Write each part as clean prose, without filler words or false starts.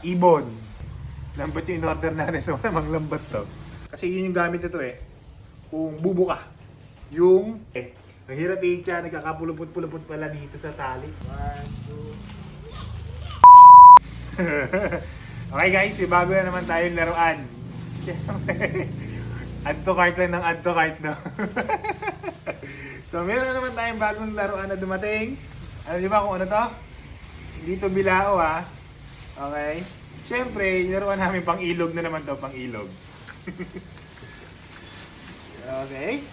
ibon. Lambat yung in-order natin. So, namang lambat to. Kasi yun yung gamit nito eh. Kung bubuka. Yung, ang hirap siya, nagkakapulupot-pulupot pala dito sa tali. 1, 2. Okay guys, may bago na naman tayong laruan. Add to cart lang ng add to cart, no? So, meron naman tayong bagong laruan na dumating. Alam niyo ba kung ano to? Hindi to bilao, ha? Okay? Siyempre, yung laruan namin pang ilog na naman to, pang ilog. Okay?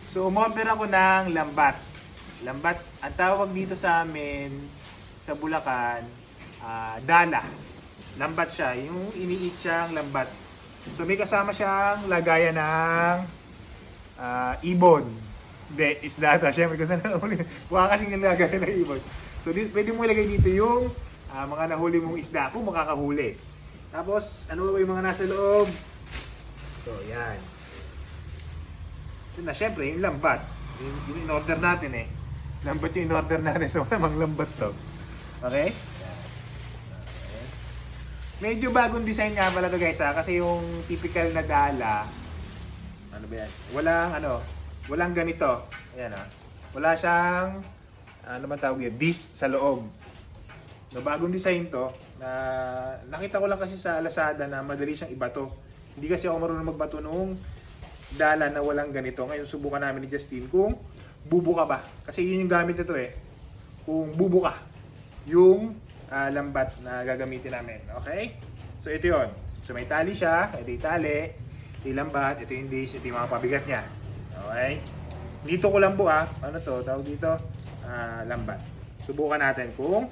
So, umorder ako ng lambat. Lambat, ang tawag dito sa amin, sa Bulacan, dala. Lambat siya, yung iniit siyang lambat. So, may kasama siyang lagayan ng ibon. Hindi, isda ata. Siyempre, kasi wala kasing lagayan ng ibon. So, pwede mo ilagay dito yung mga nahuli mong isda kung makakahuli. Tapos, ano ba yung mga nasa loob? So, yan. Ito na, syempre, yung lambat. Yung in-order natin eh. Lambat yung in-order natin. So, namang lambat to. Okay? Okay. Medyo bagong design nga pala to guys ha. Kasi yung typical na dala, ano ba yan? Walang ganito. Ayan ha. Wala siyang, ano man tawag yun, disc sa loob. No, bagong design to. Na nakita ko lang kasi sa Lazada na madali siyang ibato. Hindi kasi ako marunong magbato nung dala na walang ganito. Ngayon subukan namin ni Justin kung bubuka ba. Kasi yun yung gamit nito eh. Kung bubuka yung lambat na gagamitin namin. Okay? So ito yun. So may tali siya. Ito yung tali. Ito yung lambat. Ito yung disc. Ito yung mga pabigat niya. Okay? Dito ko lang buka. Ano to? Tawag dito? Lambat. Subukan natin kung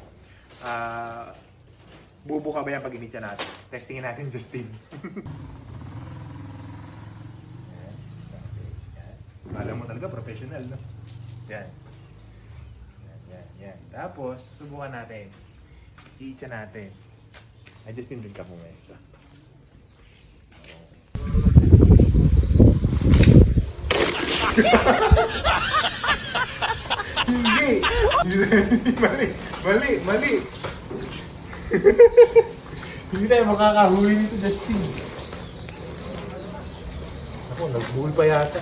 bubuka ba yan pag initya natin. Testingin natin, Justin. Alam mo talaga, professional, no? Yan. Yan. Tapos, subukan natin. Iitya natin. Ay, Justin, din ka pumesta. Hindi! Mali! Hindi tayo makakahuli nito, Justin. Ako, nagbuhol pa yata.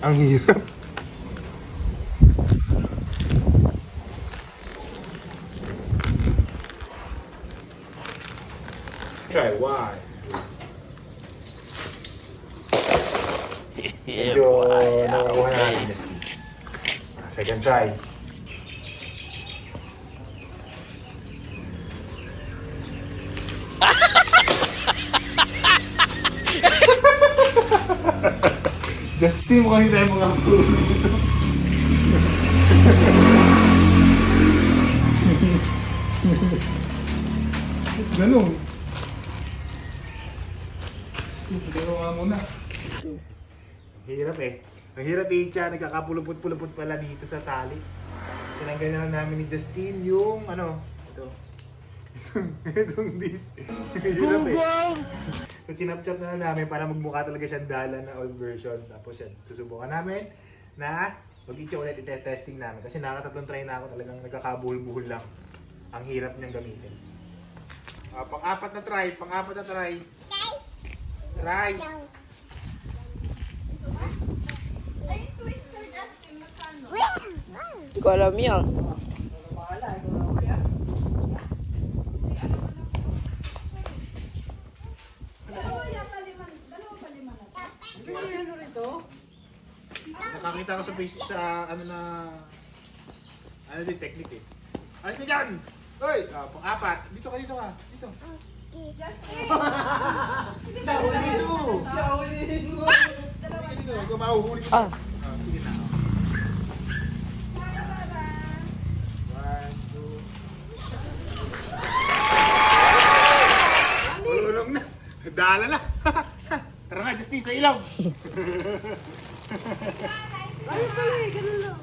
Ang hirap. Try one. Medyo nakukuha natin. Second try. Justin, mukhang hindi tayo mga puro dito. Ganun. Pero nga muna. Hirap eh. Ang hirap siya, nagkakapulupot-pulupot pala dito sa tali. Tinanggal na lang namin ni Justin yung ito. Itong disc. Hirap eh. So chinap-chap na namin para magmukha talaga siyang dala na old version. Tapos yan, susubukan namin na mag-itcha ulit i-testing namin. Kasi nakatatlong try na ako, talagang nagkakabuhol-buhol lang. Ang hirap niyang gamitin. Pang-apat na try. Try. Ay, twister Justin, magkano? Hindi ko alam yan. Nakakita ko sa Facebook sa din technique eh. Alis na dyan! Hoy! Pang-apat. Dito ka. Dito. Justin! Dito! Naulihin mo! Dito. Ikaw mahuhuli ka. Sige na. 1, 2. Ululong na. Dala na. Tara na, Justin, sa ilaw. Ay, pala, ganun lang.